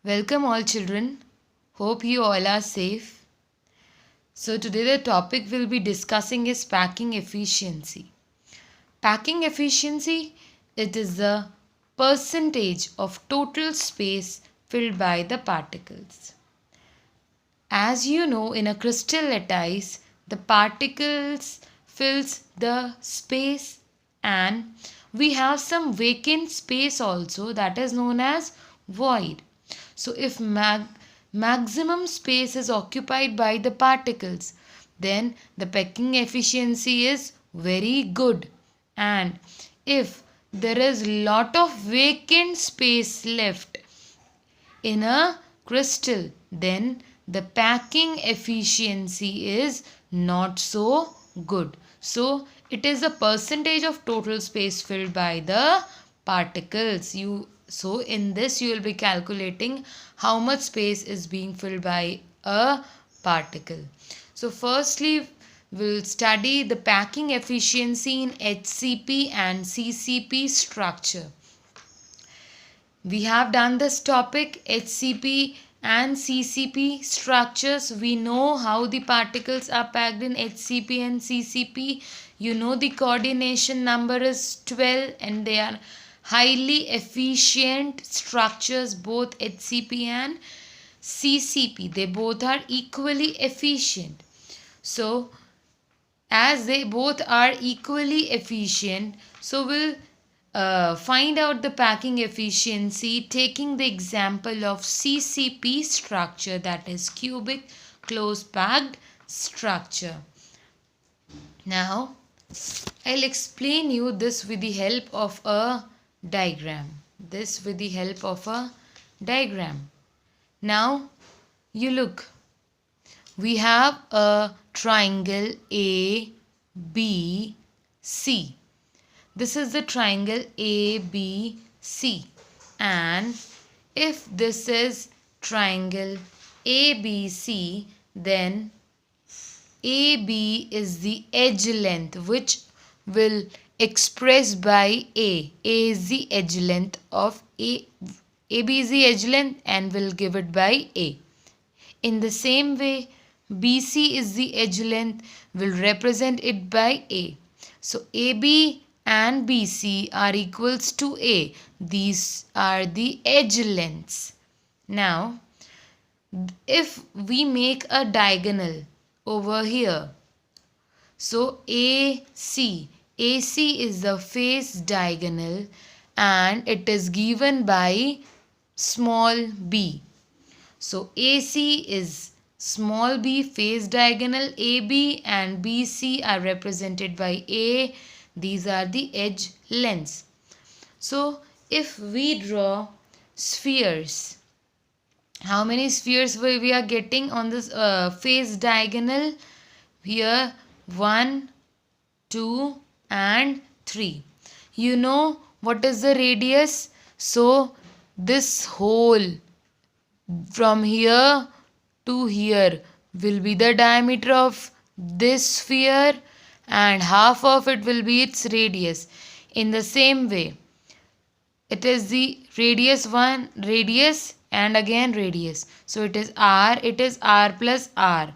Welcome all children. Hope you all are safe. So today the topic we'll be discussing is packing efficiency. Packing efficiency, it is the percentage of total space filled by the particles. As you know, in a crystal lattice, the particles fills the space and we have some vacant space also that is known as void. So if maximum space is occupied by the particles, then the packing efficiency is very good. And if there is lot of vacant space left in a crystal, then the packing efficiency is not so good. So it is the percentage of total space filled by the particles. So in this you will be calculating how much space is being filled by a particle. So firstly we'll study the packing efficiency in HCP and CCP structure. We have done this topic HCP and CCP structures. We know how the particles are packed in HCP and CCP. You know the coordination number is 12 and they are highly efficient structures, both HCP and CCP. They both are equally efficient. So as they both are equally efficient, so we'll find out the packing efficiency taking the example of CCP structure, that is cubic close packed structure. Now I'll explain you this with the help of a diagram. Now you look, we have a triangle A, B, C. This is the triangle ABC, and if this is triangle ABC, then AB is the edge length which will express by A. A is the edge length of A. AB is the edge length and will give it by A. In the same way, BC is the edge length, will represent it by A. So AB and BC are equals to A. These are the edge lengths. Now, if we make a diagonal over here, so AC is the face diagonal and it is given by small b. So AC is small b face diagonal, AB and BC are represented by A. These are the edge lengths. So if we draw spheres, how many spheres we are getting on this face diagonal? Here 1, 2 and 3. You know what is the radius? So this whole from here to here will be the diameter of this sphere and half of it will be its radius. In the same way, it is the radius and again radius. So it is R plus R,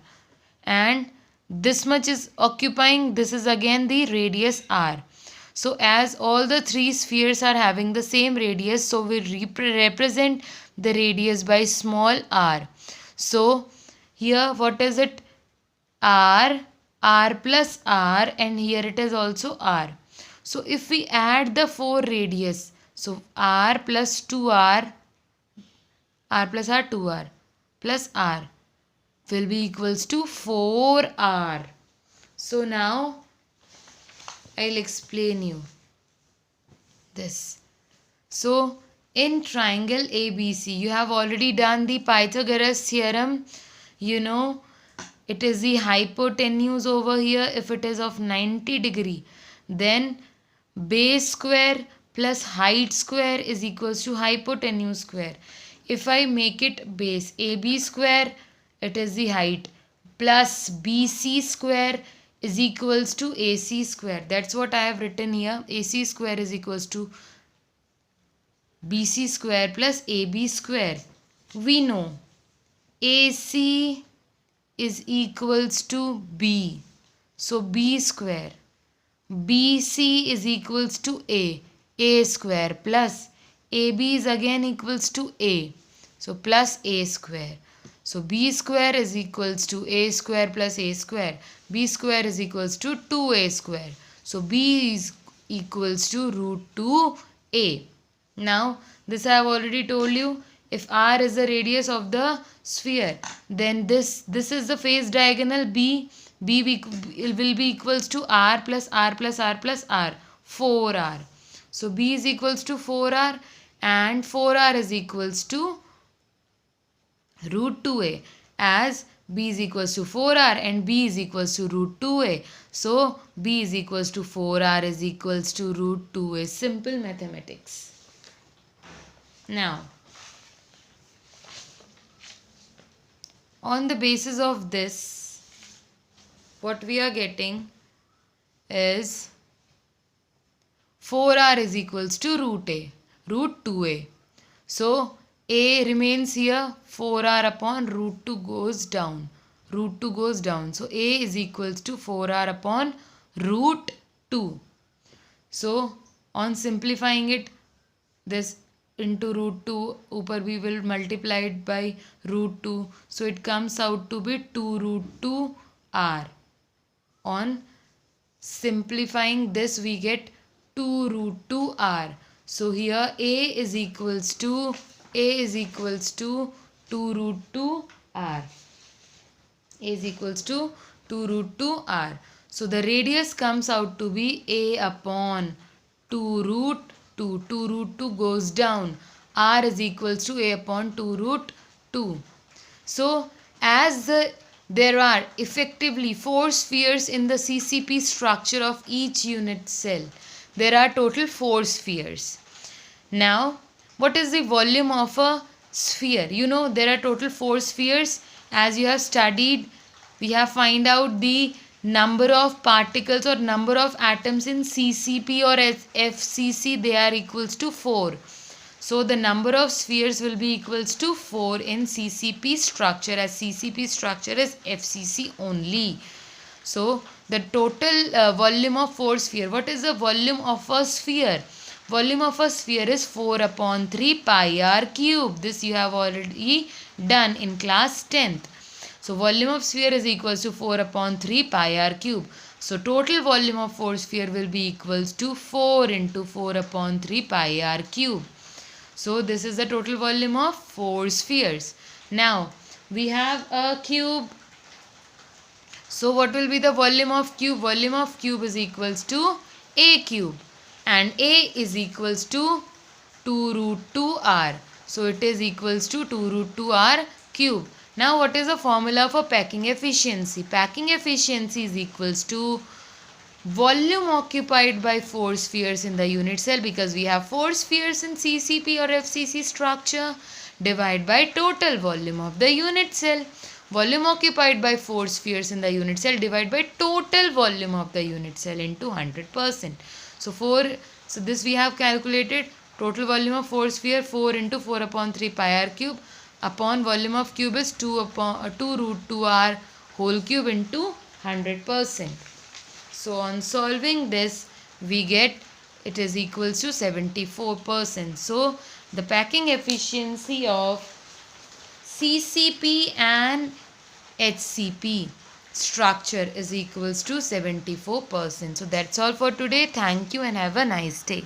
and this much is occupying, this is again the radius R. So as all the three spheres are having the same radius, so we represent the radius by small r. So here what is it? R plus R, and here it is also R. So if we add the 4 radius, so R plus 2R, R plus R 2R plus R will be equals to 4R. So now I'll explain you this. So in triangle ABC, you have already done the Pythagoras theorem. You know it is the hypotenuse over here. If it is of 90 degree, then base square plus height square is equals to hypotenuse square. If I make it base, AB square, it is the height, plus BC square is equals to AC square. That's what I have written here. AC square is equals to BC square plus AB square. we know AC is equals to B. So B square. BC is equals to A square plus AB is again equals to A. So plus A square. So B square is equals to A square plus A square. B square is equals to 2A square. So B is equals to root 2A. Now this I have already told you. If R is the radius of the sphere, then this is the face diagonal B. Will be equals to R plus R plus R plus R. 4R. So B is equals to 4R and 4R is equals to root 2A, as B is equals to 4R and B is equals to root 2A. So B is equals to 4R is equals to root 2A. Simple mathematics. Now, on the basis of this, what we are getting is 4R is equals to root 2A. So A remains here, 4R upon root 2 goes down. Root 2 goes down. So A is equals to 4R upon root 2. So on simplifying it, this into root 2, ऊपर we will multiply it by root 2. So it comes out to be 2 root 2 R. On simplifying this, we get 2 root 2 R. So here A is equals to 2 root 2 R. A is equals to 2 root 2 R. So the radius comes out to be A upon 2 root 2. 2 root 2 goes down. R is equals to A upon 2 root 2. So as there are effectively 4 spheres in the CCP structure of each unit cell, there are total 4 spheres. Now, what is the volume of a sphere? You know there are total 4 spheres. As you have studied, we have find out the number of particles or number of atoms in CCP or FCC. They are equals to 4. So the number of spheres will be equals to 4 in CCP structure, as CCP structure is FCC only. So the total volume of 4 sphere. What is the volume of a sphere? Volume of a sphere is 4 upon 3 pi r cube. This you have already done in class 10th. So volume of sphere is equals to 4 upon 3 pi r cube. So total volume of 4 sphere will be equals to 4 into 4 upon 3 pi r cube. So this is the total volume of 4 spheres. Now we have a cube. So what will be the volume of cube? Volume of cube is equals to A cube. And A is equals to 2 root 2 R. So it is equals to 2 root 2 R cube. Now what is the formula for packing efficiency? Packing efficiency is equals to volume occupied by 4 spheres in the unit cell, because we have 4 spheres in CCP or FCC structure, divided by total volume of the unit cell. Volume occupied by 4 spheres in the unit cell divided by total volume of the unit cell into 100%. So this we have calculated. Total volume of 4 sphere, 4 into 4 upon 3 pi r cube upon volume of cube is 2 root 2 r whole cube into 100%. So on solving this, we get it is equals to 74%. So the packing efficiency of CCP and HCP structure is equals to 74%. So that's all for today. Thank you and have a nice day.